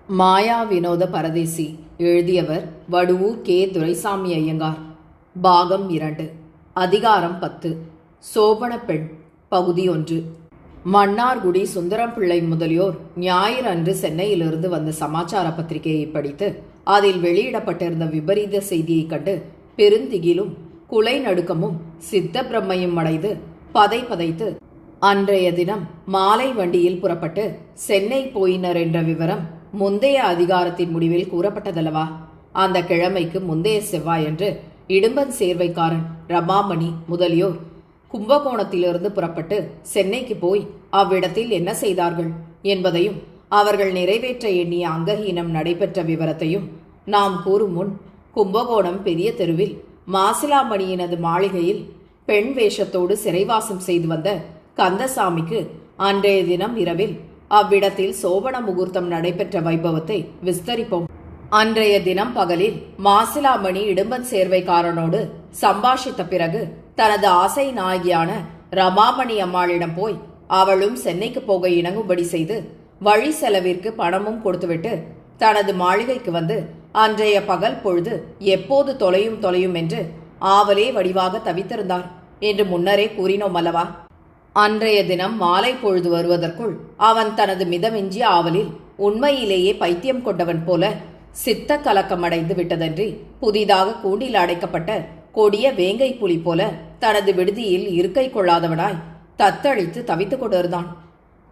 மாயா வினோத பரதேசி. எழுதியவர் வடுவூர் கே. துரைசாமி ஐயங்கார். பாகம் 2. அதிகாரம் 10. சோபன பெண். பகுதி 1. மன்னார்குடி சுந்தரம்பிள்ளை முதலியோர் ஞாயிறு அன்று சென்னையிலிருந்து வந்த சமாச்சார பத்திரிகையை படித்து அதில் வெளியிடப்பட்டிருந்த விபரீத செய்தியைக் கண்டு பெருந்திகிலும் குலை நடுக்கமும் சித்த பிரம்மையும் அடைந்து பதைத்து அன்றைய தினம் மாலை வண்டியில் புறப்பட்டு சென்னை போயினர் என்ற விவரம் முந்தைய அதிகாரத்தின் முடிவில் கூறப்பட்டதல்லவா? அந்த கிழமைக்கு முந்தைய செவ்வாயன்று இடும்பன் சேர்வைக்காரன் ரமாமணி முதலியோர் கும்பகோணத்திலிருந்து புறப்பட்டு சென்னைக்கு போய் அவ்விடத்தில் என்ன செய்தார்கள் என்பதையும் அவர்கள் நிறைவேற்ற எண்ணிய அங்கஹீனம் நடைபெற்ற விவரத்தையும் நாம் கூறும் முன், கும்பகோணம் பெரிய தெருவில் மாசிலாமணியினது மாளிகையில் பெண் வேஷத்தோடு சிறைவாசம் செய்து வந்த கந்தசாமிக்கு அன்றைய தினம் இரவில் அவ்விடத்தில் சோபன முகூர்த்தம் நடைபெற்ற வைபவத்தை விஸ்தரிப்போம். அன்றைய தினம் பகலில் மாசிலாமணி இடும்பன் சேர்வைக்காரனோடு சம்பாஷித்த பிறகு தனது ஆசை நாயகியான ரமாமணி அம்மாளிடம் போய் அவளும் சென்னைக்கு போக இணங்கும்படி செய்து வழி செலவிற்கு பணமும் கொடுத்துவிட்டு தனது மாளிகைக்கு வந்து அன்றைய பகல் பொழுது எப்போது தொலையும் என்று ஆவலே வடிவாக தவித்திருந்தார் என்று முன்னரே கூறினோம் அல்லவா? அன்றைய தினம் மாலை பொழுது வருவதற்குள் அவன் தனது மிதமிஞ்சிய ஆவலில் உண்மையிலேயே பைத்தியம் கொண்டவன் போல சித்த கலக்கமடைந்து விட்டதன்றி புதிதாக கூண்டில் அடைக்கப்பட்ட கொடிய வேங்கை புலி போல தனது விடுதியில் இருக்கை கொள்ளாதவனாய் தத்தளித்து தவித்துக் கொண்டிருந்தான்.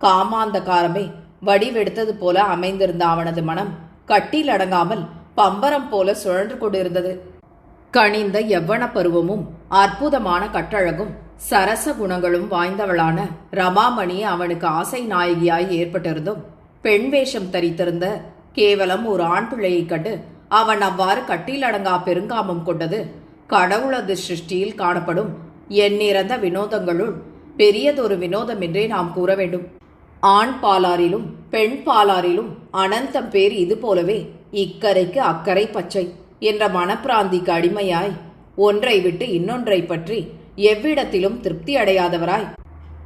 காமாந்தகாரமே வடிவெடுத்தது போல அமைந்திருந்த அவனது மனம் கட்டில் அடங்காமல் பம்பரம் போல சுழன்று கொண்டிருந்தது. கனிந்த யவ்வன பருவமும் அற்புதமான கட்டழகும் சரச குணங்களும் வாய்ந்தவளான ரமாமணி அவனுக்கு ஆசை நாயகியாய் ஏற்பட்டிருந்தும் பெண் வேஷம் தரித்திருந்த கேவலம் ஒரு ஆண் பிள்ளையைக் கண்டு அவன் அவ்வாறு கட்டில் அடங்கா பெருங்காமம் கொண்டது கடவுளது சிருஷ்டியில் காணப்படும் எண்ணிறந்த வினோதங்களுள் பெரியதொரு வினோதம் என்றே நாம் கூற வேண்டும். ஆண் பாலாரிலும் பெண் பாலாரிலும் அனந்தம் பேர் இது போலவே இக்கரைக்கு அக்கறை பச்சை என்ற மனப்பிராந்திக்கு அடிமையாய் ஒன்றை விட்டு இன்னொன்றை பற்றி எவ்விடத்திலும் திருப்தி அடையாதவராய்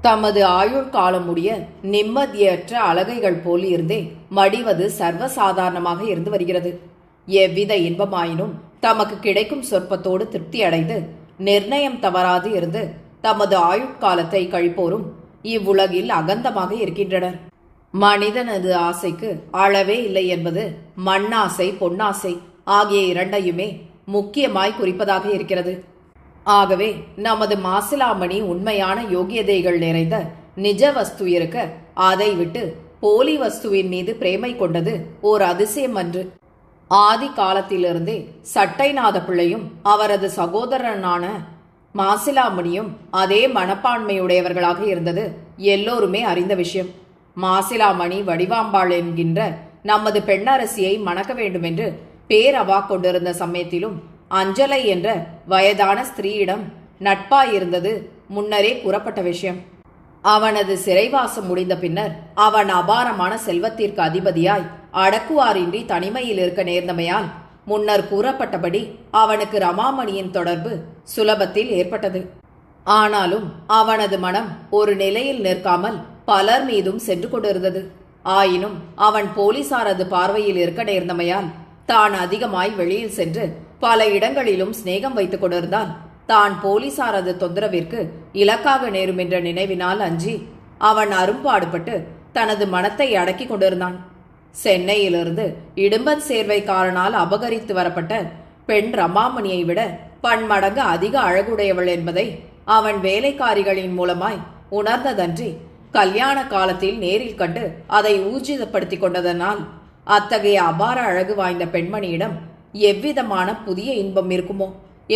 தமது ஆயுள் காலம் முடிய நிம்மதியற்ற அலகைகள் போல் இருந்தே மடிவது சர்வசாதாரணமாக இருந்து வருகிறது. எவ்வித இன்பமாயினும் தமக்கு கிடைக்கும் சொற்பத்தோடு திருப்தி அடைந்து நிர்ணயம் தவறாது இருந்து தமது ஆயுட்காலத்தை கழிப்போரும் இவ்வுலகில் அகந்தமாக இருக்கின்றனர். மனிதனது ஆசைக்கு அளவே இல்லை என்பது மண்ணாசை பொன்னாசை ஆகிய இரண்டையுமே முக்கியமாய் குறிப்பதாக இருக்கிறது. ஆகவே நமது மாசிலாமணி உண்மையான யோகியதைகள் நிறைந்த நிஜ வஸ்து இருக்க அதை விட்டு போலி வஸ்துவின் மீது பிரேமை கொண்டது ஓர் அதிசயம் அன்று. ஆதி காலத்திலிருந்தே சட்டைநாத பிள்ளையும் அவரது சகோதரனான மாசிலாமணியும் அதே மனப்பான்மையுடையவர்களாக இருந்தது எல்லோருமே அறிந்த விஷயம். மாசிலாமணி வடிவாம்பாள் என்கின்ற நமது பெண்ணரசியை மணக்க வேண்டுமென்று பேரவா கொண்டிருந்த சமயத்திலும் அஞ்சலை என்ற வயதான ஸ்திரீயிடம் நட்பாயிருந்தது முன்னரே கூறப்பட்ட விஷயம். அவனது சிறைவாசம் முடிந்த பின்னர் அவன் அபாரமான செல்வத்திற்கு அதிபதியாய் அடக்குவாரின்றி தனிமையில் இருக்க நேர்ந்தமையால் முன்னர் கூறப்பட்டபடி அவனுக்கு ரமாமணியின் தொடர்பு சுலபத்தில் ஏற்பட்டது. ஆனாலும் அவனது மனம் ஒரு நிலையில் நிற்காமல் பலர் மீதும் சென்று கொண்டிருந்தது. ஆயினும் அவன் போலீசாரது பார்வையில் இருக்க நேர்ந்தமையால் தான் அதிகமாய் வெளியில் சென்று பல இடங்களிலும் சிநேகம் வைத்துக் கொண்டிருந்தால் தான் போலீசாரது தொந்தரவிற்கு இலக்காக நேரும் என்ற நினைவினால் அஞ்சி அவன் அரும்பாடுபட்டு தனது மனத்தை அடக்கி கொண்டிருந்தான். சென்னையிலிருந்து இடும்பன் சேர்வைக்காரனால் அபகரித்து வரப்பட்ட பெண் ரமாமணியை விட பன்மடங்கு அதிக அழகுடையவள் என்பதை அவன் வேலைக்காரிகளின் மூலமாய் உணர்ந்ததன்றி கல்யாண காலத்தில் நேரில் கண்டு அதை ஊர்ஜிதப்படுத்திக் கொண்டதனால் அத்தகைய அபார அழகு வாய்ந்த பெண்மணியிடம் எவ்விதமான புதிய இன்பம் இருக்குமோ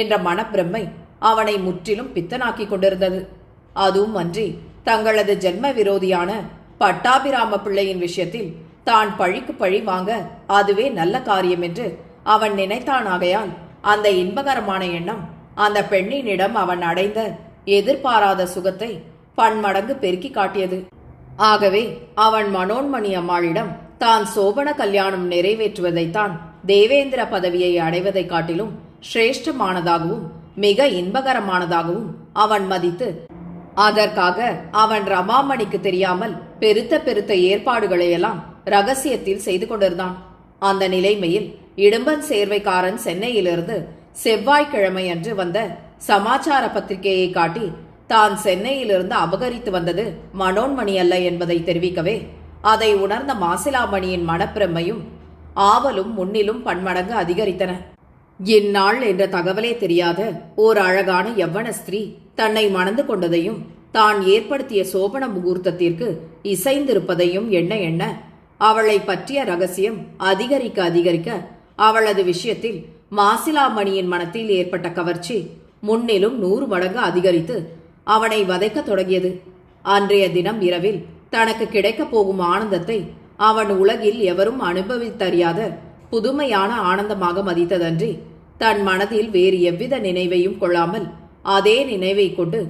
என்ற மனப்பிரமை அவனை முற்றிலும் பித்தனாக்கி கொண்டிருந்தது. அதுவும் அன்றி தங்களது ஜென்ம விரோதியான பட்டாபிராம பிள்ளையின் விஷயத்தில் தான் பழிக்கு பழி வாங்க அதுவே நல்ல காரியம் என்று அவன் நினைத்தானாகையால் அந்த இன்பகரமான எண்ணம் அந்த பெண்ணினிடம் அவன் அடைந்த எதிர்பாராத சுகத்தை பன்மடங்கு பெருக்கி காட்டியது. ஆகவே அவன் மனோன்மணி அம்மாளிடம் தான் சோபன கல்யாணம் நிறைவேற்றுவதைத்தான் தேவேந்திர பதவியை அடைவதை காட்டிலும் சிரேஷ்டமானதாகவும் மிக இன்பகரமானதாகவும் அவன் மதித்து அதற்காக அவன் ரமாமணிக்கு தெரியாமல் பெருத்த ஏற்பாடுகளையெல்லாம் ரகசியத்தில் செய்து கொண்டிருந்தான். அந்த நிலைமையில் இடும்பன் சேர்வைக்காரன் சென்னையிலிருந்து செவ்வாய்க்கிழமை அன்று வந்த சமாச்சார பத்திரிகையை காட்டி தான் சென்னையிலிருந்து அபகரித்து வந்தது மனோன்மணி அல்ல என்பதை தெரிவிக்கவே அதை உணர்ந்த மாசிலாமணியின் மனப்பிரமையும் ஆவலும் முன்னிலும் பன்மடங்கு அதிகரித்தன. இந்நாள் என்ற தகவலே தெரியாத ஓர் அழகான யவ்வன ஸ்திரீ தன்னை மணந்து கொண்டதையும் தான் ஏற்படுத்திய சோபன முகூர்த்தத்திற்கு இசைந்திருப்பதையும் எண்ண எண்ண அவளை பற்றிய ரகசியம் அதிகரிக்க அதிகரிக்க அவளது விஷயத்தில் மாசிலாமணியின் மனத்தில் ஏற்பட்ட கவர்ச்சி முன்னிலும் 100 மடங்கு அதிகரித்து அவனை வதைக்க தொடங்கியது. அன்றைய தினம் இரவில் தனக்கு கிடைக்கப் போகும் ஆனந்தத்தை அவன் உலகில் எவரும் அனுபவித்தறியாத புதுமையான ஆனந்தமாக மதித்ததன்றி தன் மனதில் வேறு எவ்வித நினைவையும் கொள்ளாமல் அதே நினைவை கொண்டு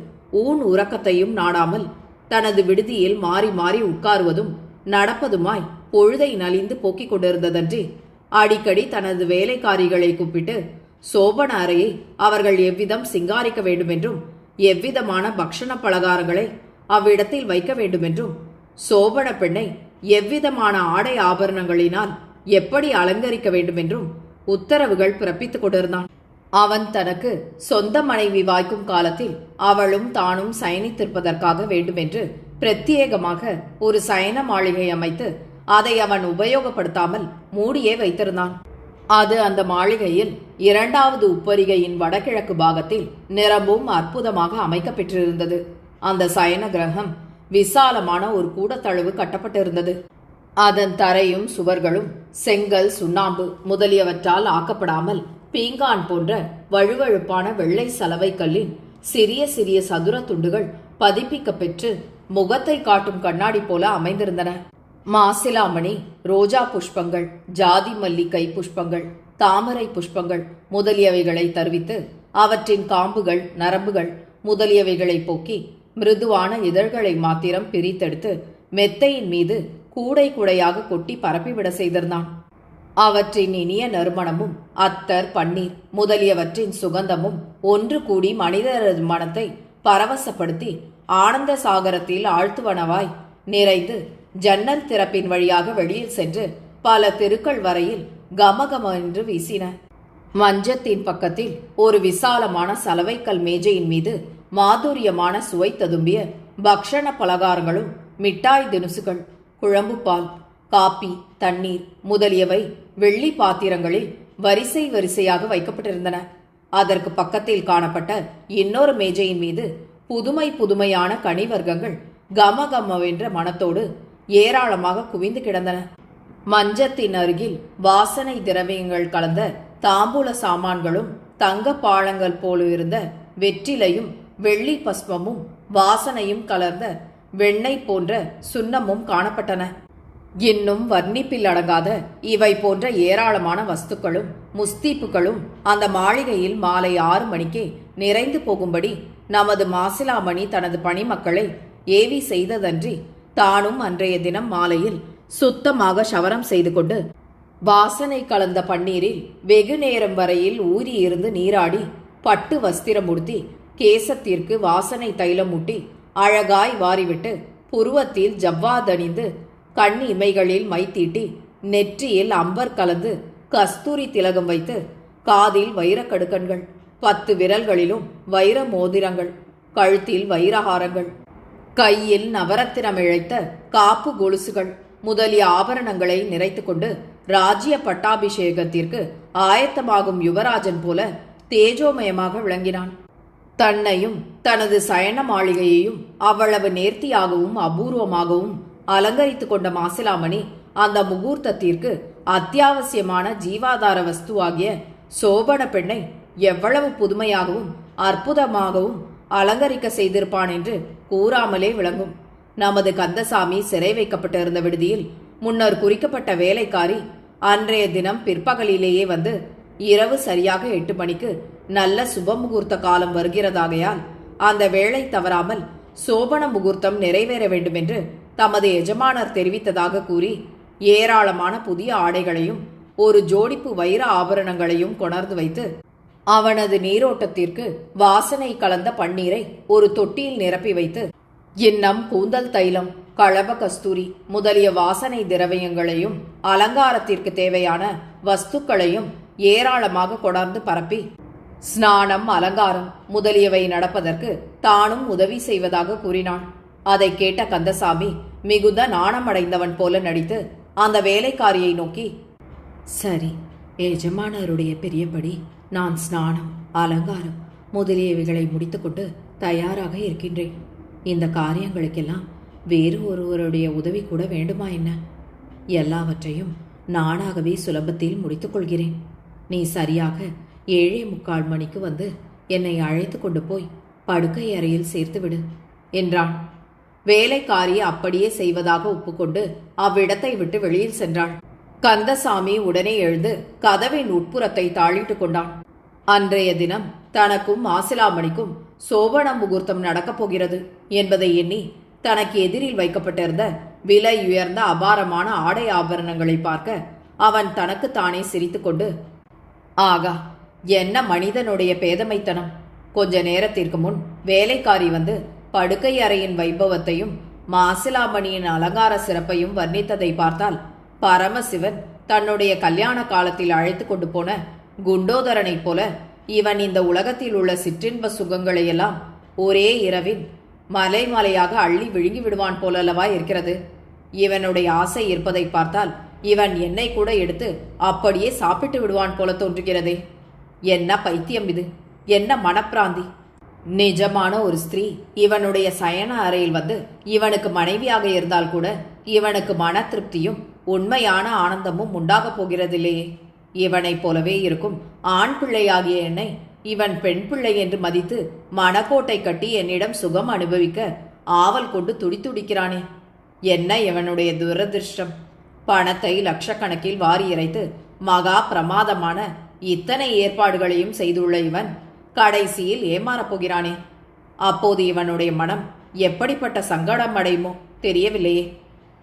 உறக்கத்தையும் நாடாமல் தனது விடுதியில் மாறி மாறி உட்காருவதும் நடப்பதுமாய் பொழுதை நலிந்து போக்கிக் கொண்டிருந்ததன்றி அடிக்கடி தனது வேலைக்காரிகளை கூப்பிட்டு சோபன அறையை அவர்கள் எவ்விதம் சிங்காரிக்க வேண்டுமென்றும் எவ்விதமான பக்ஷண பலகாரங்களை அவ்விடத்தில் வைக்க வேண்டுமென்றும் சோபன பெண்ணை எவ்விதமான ஆடை ஆபரணங்களினால் எப்படி அலங்கரிக்க வேண்டுமென்றும் உத்தரவுகள் பிறப்பித்துக் கொண்டிருந்தான். அவன் தனக்கு சொந்த மனைவி வாய்க்கும் காலத்தில் அவளும் தானும் சயனித்திருப்பதற்காக வேண்டுமென்று பிரத்யேகமாக ஒரு சயன மாளிகை அமைத்து அதை அவன் உபயோகப்படுத்தாமல் மூடியே வைத்திருந்தான். அது அந்த மாளிகையில் 2வது உப்பரிகையின் வடகிழக்கு பாகத்தில் நிரம்பும் அற்புதமாக அமைக்கப்பெற்றிருந்தது. அந்த சயன கிரகம் விசாலமான ஒரு கூடத்தளவு கட்டப்பட்டிருந்தது. அதன் தரையும் சுவர்களும் செங்கல், சுண்ணாம்பு முதலியவற்றால் ஆக்கப்படாமல் பீங்கான் போன்ற வழுவழுப்பான வெள்ளை சலவை கல்லின் சிறிய சிறிய சதுர துண்டுகள் பதிப்பிக்க பெற்று முகத்தை காட்டும் கண்ணாடி போல அமைந்திருந்தன. மாசிலாமணி ரோஜா புஷ்பங்கள், ஜாதி மல்லிகை புஷ்பங்கள், தாமரை புஷ்பங்கள் முதலியவைகளை தருவித்து அவற்றின் காம்புகள், நரம்புகள் முதலியவைகளை போக்கி மிருதுவான இதழ்களை மாத்திரம் பிரித்தெடுத்து மெத்தையின் மீது கூடை கூடையாக கொட்டி பரப்பிவிட செய்திருந்தான். அவற்றின் இனிய நறுமணமும் அத்தர், பன்னீர் முதலியவற்றின் சுகந்தமும் ஒன்று கூடி மனிதரது மனத்தை பரவசப்படுத்தி ஆனந்த சாகரத்தில் ஆழ்த்துவனவாய் நிறைந்து ஜன்னல் திறப்பின் வழியாக வெளியில் சென்று பல தெருக்கள் வரையில் கமகம என்று வீசின. மஞ்சத்தின் பக்கத்தில் ஒரு விசாலமான சலவைக்கல் மேஜையின் மீது மாதுரியமான சுவை ததும்பிய பக்ஷண பலகாரங்களும் மிட்டாய் தினுசுகள், குழம்பு பால், காப்பி, தண்ணீர் முதலியவை வெள்ளி பாத்திரங்களில் வரிசை வரிசையாக வைக்கப்பட்டிருந்தன. அதற்கு பக்கத்தில் காணப்பட்ட இன்னொரு மேஜையின் மீது புதுமை புதுமையான கனிவர்க்கங்கள் கமகமவென்ற மனத்தோடு ஏராளமாக குவிந்து கிடந்தன. மஞ்சத்தின் அருகில் வாசனை திரவியங்கள் கலந்த தாம்பூல சாமான்களும் தங்க பாழங்கள் போல இருந்த வெற்றிலையும் வெள்ளி பஸ்பமும் வாசனையும் கலர்ந்த வெண்ணெய் போன்ற சுண்ணமும் காணப்பட்டன. இன்னும் வர்ணிப்பில் அடங்காத இவை போன்ற ஏராளமான வஸ்துக்களும் முஸ்தீப்புகளும் அந்த மாளிகையில் மாலை 6 மணிக்கே நிறைந்து போகும்படி நமது மாசிலாமணி தனது பணிமக்களை ஏவி செய்ததன்றி தானும் அன்றைய தினம் மாலையில் சுத்தமாக சவரம் செய்து கொண்டு வாசனை கலந்த பன்னீரில் வெகு நேரம் வரையில் ஊறியிருந்து நீராடி பட்டு வஸ்திரம் உடுத்தி கேசத்திற்கு வாசனை தைலம் ஊட்டி அழகாய் வாரிவிட்டு புருவத்தில் ஜவ்வாதணிந்து கண் இமைகளில் மைத்தீட்டி நெற்றியில் அம்பர் கலந்து கஸ்தூரி திலகம் வைத்து காதில் வைரக்கடுக்கண்கள், 10 விரல்களிலும் வைர மோதிரங்கள், கழுத்தில் வைரஹாரங்கள், கையில் நவரத்தினம் இழைத்த காப்பு கொலுசுகள் முதலிய ஆபரணங்களை நிறைத்து கொண்டு ராஜ்ய பட்டாபிஷேகத்திற்கு ஆயத்தமாகும் யுவராஜன் போல தேஜோமயமாக விளங்கினான். தன்னையும் தனது சயன மாளிகையையும் அவ்வளவு நேர்த்தியாகவும் அபூர்வமாகவும் அலங்கரித்து கொண்ட மாசிலாமணி அந்த முகூர்த்தத்திற்கு அத்தியாவசியமான ஜீவாதார வஸ்துவாகிய சோபன பெண்ணை எவ்வளவு புதுமையாகவும் அற்புதமாகவும் அலங்கரிக்க செய்திருப்பான் என்று கூறாமலே விளங்கும். நமது கந்தசாமி சிறை வைக்கப்பட்டிருந்த விடுதியில் முன்னர் குறிக்கப்பட்ட வேலைக்காரி அன்றைய தினம் பிற்பகலிலேயே வந்து இரவு சரியாக 8 மணிக்கு நல்ல சுப முகூர்த்த காலம் வருகிறதாகையால் அந்த வேளை தவறாமல் சோபன முகூர்த்தம் நிறைவேற வேண்டுமென்று தமது எஜமானர் தெரிவித்ததாக கூறி ஏராளமான புதிய ஆடைகளையும் ஒரு ஜோடிப்பு வைர ஆபரணங்களையும் கொணர்ந்து வைத்து அவனது நீரோட்டத்திற்கு வாசனை கலந்த பன்னீரை ஒரு தொட்டியில் நிரப்பி வைத்து இன்னம் கூந்தல் தைலம், களப கஸ்தூரி முதலிய வாசனை திரவியங்களையும் அலங்காரத்திற்கு தேவையான வஸ்துக்களையும் ஏராளமாக கொடார்ந்து பரப்பி ஸ்நானம், அலங்காரம் முதலியவை நடப்பதற்கு தானும் உதவி செய்வதாக கூறினான். அதை கேட்ட கந்தசாமி மிகுந்த நாணமடைந்தவன் போல நடித்து அந்த வேலைக்காரியை நோக்கி, சரி, எஜமானருடைய பெரியபடி நான் ஸ்நானம், அலங்காரம் முதலியவைகளை முடித்துக்கொண்டு தயாராக இருக்கின்றேன். இந்த காரியங்களுக்கெல்லாம் வேறு ஒருவருடைய உதவி கூட வேண்டுமா என்ன? எல்லாவற்றையும் நானாகவே சுலபத்தில் முடித்துக்கொள்கிறேன். நீ சரியாக 7:45 மணிக்கு வந்து என்னை அழைத்து கொண்டு போய் படுக்கை அறையில் சேர்த்துவிடு என்றான். வேலைக்காரி அப்படியே செய்வதாக ஒப்புக்கொண்டு அவ்விடத்தை விட்டு வெளியில் சென்றாள். கந்தசாமி உடனே எழுந்து கதவின் உட்புறத்தை தாளிட்டு கொண்டான். அன்றைய தினம் தனக்கும் மாசிலாமணிக்கும் சோபன முகூர்த்தம் நடக்கப் போகிறது என்பதை எண்ணி தனக்கு எதிரில் வைக்கப்பட்டிருந்த விலை உயர்ந்த அபாரமான ஆடை ஆபரணங்களை பார்க்க அவன் தனக்குத்தானே சிரித்துக்கொண்டு, ஆகா, என்ன மனிதனுடைய பேதமைத்தனம்! கொஞ்ச நேரத்திற்கு முன் வேலைக்காரி வந்து படுக்கை அறையின் வைபவத்தையும் மாசிலாமணியின் அலங்கார சிறப்பையும் வர்ணித்ததை பார்த்தால் பரமசிவன் தன்னுடைய கல்யாண காலத்தில் அழைத்து கொண்டு போன குண்டோதரனைப் போல இவன் இந்த உலகத்தில் உள்ள சிற்றின்ப சுகங்களையெல்லாம் ஒரே இரவில் மலை மலையாக அள்ளி விழுங்கி விடுவான் போலல்லவா இருக்கிறது. இவனுடைய ஆசை இருப்பதை பார்த்தால் இவன் என்னை கூட எடுத்து அப்படியே சாப்பிட்டு விடுவான் போல தோன்றுகிறதே. என்ன பைத்தியம் இது! என்ன மனப்பிராந்தி! நிஜமான ஒரு ஸ்திரீ இவனுடைய சயன அறையில் வந்து இவனுக்கு மனைவியாக இருந்தால் கூட இவனுக்கு மன திருப்தியும் உண்மையான ஆனந்தமும் உண்டாகப் போகிறதில்லையே. இவனைப் போலவே இருக்கும் ஆண் பிள்ளையாகிய என்னை இவன் பெண் பிள்ளை என்று மதித்து மனக்கோட்டை கட்டி என்னிடம் சுகம் அனுபவிக்க ஆவல் கொண்டு துடித்துடிக்கிறானே. என்ன இவனுடைய துரதிருஷ்டம்! பணத்தை லட்சக்கணக்கில் வாரி இறைத்து மகா பிரமாதமான இத்தனை ஏற்பாடுகளையும் செய்துள்ள இவன் கடைசியில் ஏமாறப் போகிறானே. அப்போது இவனுடைய மனம் எப்படிப்பட்ட சங்கடம் அடையுமோ தெரியவில்லையே.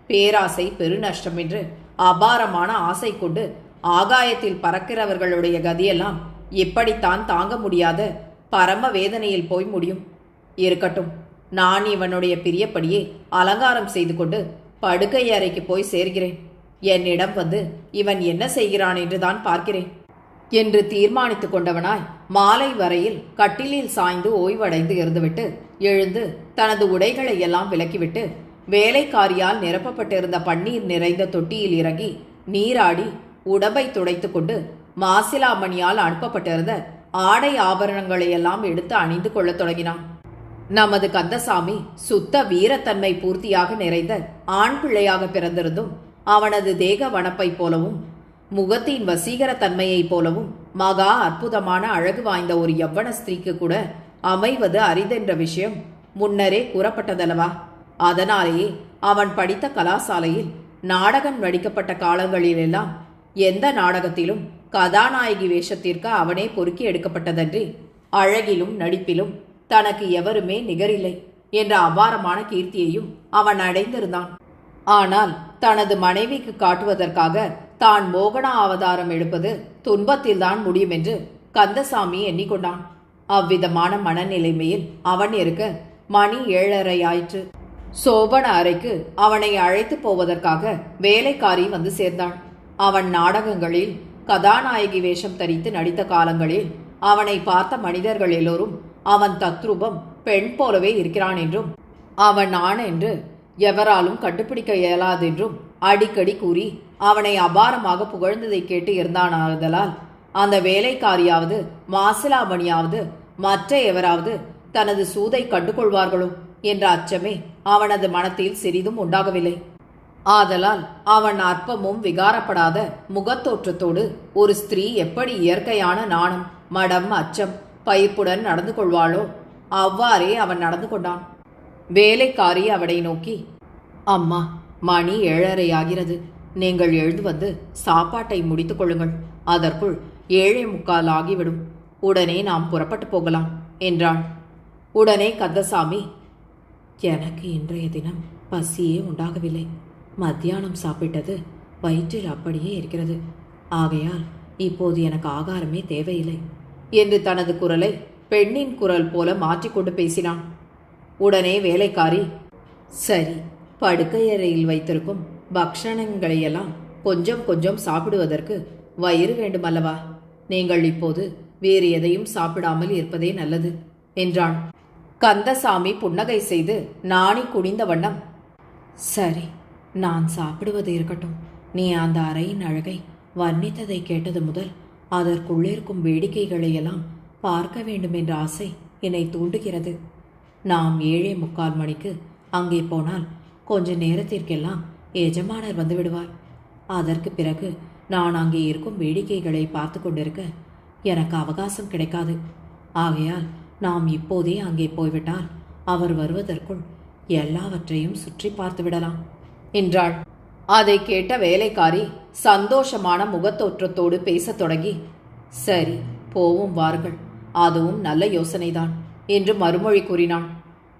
பேராசை பெருநஷ்டம் என்று அபாரமான ஆசை கொண்டு ஆகாயத்தில் பறக்கிறவர்களுடைய கதியெல்லாம் இப்படித்தான் தாங்க முடியாத பரம வேதனையில் போய் முடியும். இருக்கட்டும், நான் இவனுடைய பிரியப்படியே அலங்காரம் செய்து கொண்டு படுக்கை அறைக்கு போய் சேர்கிறேன். என்னிடம் வந்து இவன் என்ன செய்கிறான் என்றுதான் பார்க்கிறேன் என்று தீர்மானித்து கொண்டவனாய் மாலை வரையில் கட்டிலில் சாய்ந்து ஓய்வடைந்து இருந்துவிட்டு எழுந்து தனது உடைகளை எல்லாம் விலக்கிவிட்டு வேலைக்காரியால் நிரப்பப்பட்டிருந்த பன்னீர் நிறைந்த தொட்டியில் இறங்கி நீராடி உடம்பை துடைத்து கொண்டு மாசிலாமணியால் அனுப்பப்பட்டிருந்த ஆடை ஆபரணங்களையெல்லாம் எடுத்து அணிந்து கொள்ளத் தொடங்கினான். நமது கந்தசாமி சுத்த வீரத்தன்மை பூர்த்தியாக நிறைந்த ஆண் பிள்ளையாக பிறந்திருந்தும் அவனது தேக வனப்பை போலவும் முகத்தின் வசீகர தன்மையைப் போலவும் மகா அற்புதமான அழகு வாய்ந்த ஒரு யவ்வன ஸ்திரீக்கு கூட அமைவது அரிதென்ற விஷயம் முன்னரே கூறப்பட்டதல்லவா. அதனாலேயே அவன் படித்த கலாசாலையில் நாடகம் நடிக்கப்பட்ட காலங்களிலெல்லாம் எந்த நாடகத்திலும் கதாநாயகி வேஷத்திற்கு அவனே பொறுக்கி எடுக்கப்பட்டதன்றி அழகிலும் நடிப்பிலும் தனக்கு எவருமே நிகரில்லை என்ற அபாரமான கீர்த்தியையும் அவன் அடைந்திருந்தான். ஆனால் தனது மனைவிக்கு காட்டுவதற்காக தான் மோகன அவதாரம் எடுப்பது துன்பத்தில்தான் முடியும் என்று கந்தசாமி எண்ணிக்கொண்டான். அவ்விதமான மனநிலைமையில் அவன் இருக்க மணி 7:30 ஆயிற்று. சோபன அறைக்கு அவனை அழைத்து போவதற்காக வேலைக்காரி வந்து சேர்ந்தாள். அவன் நாடகங்களில் கதாநாயகி வேஷம் தரித்து நடித்த காலங்களில் அவனை பார்த்த மனிதர்கள் எல்லோரும் அவன் தத்ரூபம் பெண் போலவே இருக்கிறான் என்றும் அவன் ஆண் என்று எவராலும் கண்டுபிடிக்க இயலாதென்றும் அடிக்கடி கூறி அவனை அபாரமாக புகழ்ந்ததை கேட்டு இருந்தானாதலால் அந்த வேலைக்காரியாவது மாசிலாமணியாவது மற்ற எவராவது தனது சூதை கண்டுகொள்வார்களோ என்ற அச்சமே அவனது மனத்தில் சிறிதும் உண்டாகவில்லை. ஆதலால் அவன் அற்பமும் விகாரப்படாத முகத்தோற்றத்தோடு ஒரு ஸ்திரீ எப்படி இயற்கையான நாணம், மடம், அச்சம், பயிர்ப்புடன் நடந்து கொள்வாளோ அவ்வாறே அவன் நடந்து கொண்டான். வேலைக்காரி அவனை நோக்கி, அம்மா, மணி 7:30 ஆகிறது. நீங்கள் எழுந்து வந்து சாப்பாட்டை முடித்துக் கொள்ளுங்கள். அதற்குள் 7:45 ஆகிவிடும். உடனே நாம் புறப்பட்டு போகலாம் என்றான். உடனே கந்தசாமி, எனக்கு இன்றைய தினம் பசியே உண்டாகவில்லை. மத்தியானம் சாப்பிட்டது வயிற்றில் அப்படியே இருக்கிறது. ஆகையால் இப்போது எனக்கு ஆகாரமே தேவையில்லை என்று தனது குரலை பெண்ணின் குரல் போல மாற்றிக்கொண்டு பேசினான். உடனே வேலைக்காரி, சரி, படுக்கையறையில் வைத்திருக்கும் பக்ஷணங்களையெல்லாம் கொஞ்சம் கொஞ்சம் சாப்பிடுவதற்கு வயிறு வேண்டுமல்லவா? நீங்கள் இப்போது வேறு எதையும் சாப்பிடாமல் இருப்பதே நல்லது என்றான். கந்தசாமி புன்னகை செய்து நாணி குனிந்த வண்ணம், சரி, நான் சாப்பிடுவது இருக்கட்டும். நீ அந்த அறையின் அழகை வர்ணித்ததை கேட்டது முதல் அதற்குள்ளிருக்கும் வேடிக்கைகளையெல்லாம் பார்க்க வேண்டும் என்ற ஆசை என்னை தூண்டுகிறது. நாம் 7:45 மணிக்கு அங்கே போனால் கொஞ்ச நேரத்திற்கெல்லாம் எஜமானர் வந்து விடுவார். அதற்கு பிறகு நான் அங்கே இருக்கும் வேடிக்கைகளை பார்த்து கொண்டிருக்க எனக்கு அவகாசம் கிடைக்காது. ஆகையால் நாம் இப்போதே அங்கே போய்விட்டால் அவர் வருவதற்குள் எல்லாவற்றையும் சுற்றி பார்த்து விடலாம் என்றாள். அதை கேட்ட வேலைக்காரி சந்தோஷமான முகத்தோற்றத்தோடு பேசத் தொடங்கி, சரி, போவோம் வாருங்கள், அதுவும் நல்ல யோசனைதான் என்று மறுமொழி கூறினான்.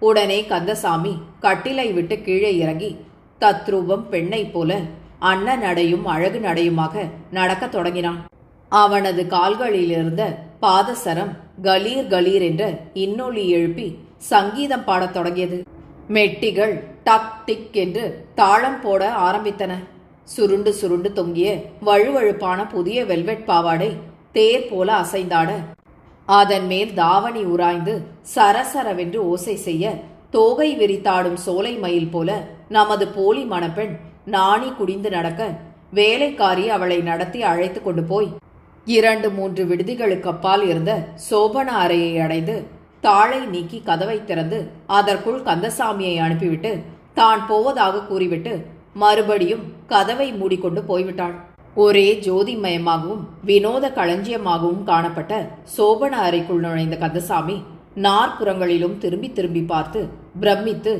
உடனே கந்தசாமி கட்டிலை விட்டு கீழே இறங்கி தத்ரூபம் பெண்ணைப் போல அன்ன நடையும் அழகு நடையுமாக நடக்கத் தொடங்கினான். அவனது கால்களிலிருந்த பாதசரம் கலீர் கலீர் என்ற இன்னொலி எழுப்பி சங்கீதம் பாடத் தொடங்கியது. மெட்டிகள் டக் டிக் என்று தாளம் போட ஆரம்பித்தன. சுருண்டு சுருண்டு தொங்கிய வழுவழுப்பான புதிய வெல்வெட் பாவாடை தேர் போல அசைந்தாட, அதன் மேல் தாவணி உராய்ந்து சரசரவென்று ஓசை செய்ய, தோகை விரித்தாடும் சோலை மயில் போல நமது போலி மணப்பெண் நாணி குடிந்து நடக்க, வேலைக்காரி அவளை நடத்தி அழைத்து கொண்டு போய் 2-3 விடுதிகளுக்கு அப்பால் இருந்த சோபன அறையை அடைந்து தாளை நீக்கி கதவை திறந்து அதற்குள் கந்தசாமியை அனுப்பிவிட்டு தான் போவதாக கூறிவிட்டு மறுபடியும் கதவை மூடிக்கொண்டு போய்விட்டாள். ஒரே ஜோதிமயமாகவும் வினோத களஞ்சியமாகவும் காணப்பட்ட சோபன அறைக்குள் நுழைந்த கந்தசாமி நாற்புறங்களிலும் திரும்பி திரும்பி பார்த்து பிரமித்து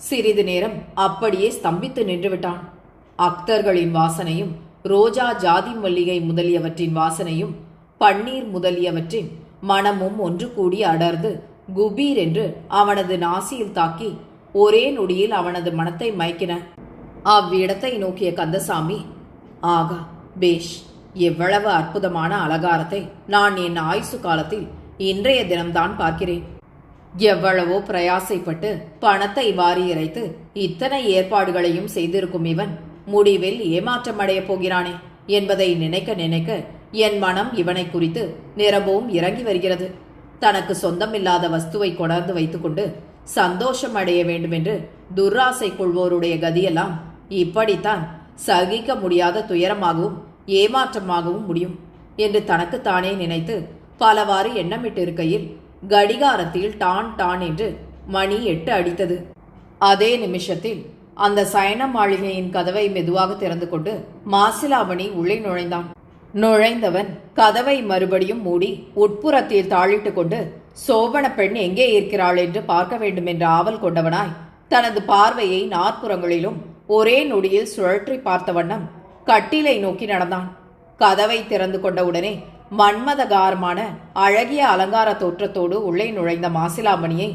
சிறிது நேரம் அப்படியே ஸ்தம்பித்து நின்றுவிட்டான். அக்தர்களின் வாசனையும் ரோஜா, ஜாதி மல்லிகை முதலியவற்றின் வாசனையும் பன்னீர் முதலியவற்றின் மனமும் ஒன்று கூடி அடர்ந்து குபீர் என்று அவனது நாசியில் தாக்கி ஒரே நொடியில் அவனது மனத்தை மயக்கின. அவ்விடத்தை நோக்கிய கந்தசாமி, ஆகா, பேஷ், எவ்வளவு அற்புதமான அலங்காரத்தை நான் என் ஆயுசு காலத்தில் இன்றைய தினம்தான் பார்க்கிறேன். எவ்வளவோ பிரயாசைப்பட்டு பணத்தை வாரி இறைத்து இத்தனை ஏற்பாடுகளையும் செய்திருக்கும் இவன் முடிவில் ஏமாற்றமடையப் போகிறானே என்பதை நினைக்க நினைக்க என் மனம் இவனை குறித்து நிரம்பவும் இறங்கி வருகிறது. தனக்கு சொந்தமில்லாத வஸ்துவை கொணர்ந்து வைத்துக்கொண்டு சந்தோஷம் அடைய வேண்டுமென்று துர்ராசை கொள்வோருடைய கதியெல்லாம் இப்படித்தான் சகிக்க முடியாத துயரமாகவும் ஏமாற்றமாகவும் முடியும் என்று தனக்குத்தானே நினைத்து பலவாறு எண்ணமிட்டிருக்கையில் கடிகாரத்தில் டான் டான் என்று மணி 8 அடித்தது. அதே நிமிஷத்தில் அந்த சயன மாளிகையின் கதவை மெதுவாக திறந்து கொண்டு மாசிலாமணி உள்ளே நுழைந்தான். நுழைந்தவன் கதவை மறுபடியும் மூடி உட்புறத்தில் தாளிட்டு கொண்டு சோபன பெண் எங்கே இருக்கிறாள் என்று பார்க்க வேண்டும் என்ற ஆவல் கொண்டவனாய் தனது பார்வையை நாற்புறங்களிலும் ஒரே நொடியில் சுழற்றி பார்த்த வண்ணம் கட்டிலை நோக்கி நடந்தான். கதவை திறந்து கொண்ட உடனே மன்மதகாரமான அழகிய அலங்கார தோற்றத்தோடு உள்ளே நுழைந்த மாசிலாமணியை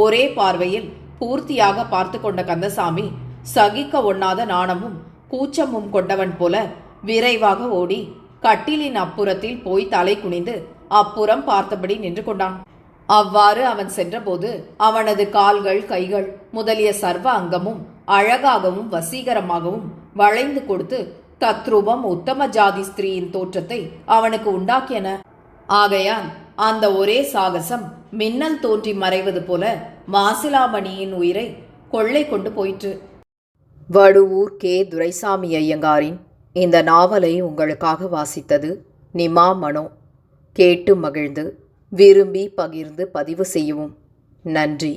ஒரே பார்வையில் பூர்த்தியாக பார்த்து கொண்ட கந்தசாமி சகிக்க ஒண்ணாத நாணமும் கூச்சமும் கொண்டவன் போல விரைவாக ஓடி கட்டிலின் அப்புறத்தில் போய் தலை குனிந்து அப்புறம் பார்த்தபடி நின்று கொண்டான். அவ்வாறு அவன் சென்றபோது அவனது கால்கள், கைகள் முதலிய சர்வ அங்கமும் அழகாகவும் வசீகரமாகவும் வளைந்து கொடுத்து தத்ரூபம் உத்தம ஜாதி ஸ்திரீயின் தோற்றத்தை அவனுக்கு உண்டாக்கியன. ஆகையால் அந்த ஒரே சாகசம் மின்னல் தோன்றி மறைவது போல மாசிலாமணியின் உயிரை கொள்ளை கொண்டு போயிற்று. வடுவூர் கே. துரைசாமி ஐயங்காரின் இந்த நாவலை உங்களுக்காக வாசித்தது நிமா மனோ. கேட்டு மகிழ்ந்து விரும்பி பகிர்ந்து பதிவு செய்யவும். நன்றி.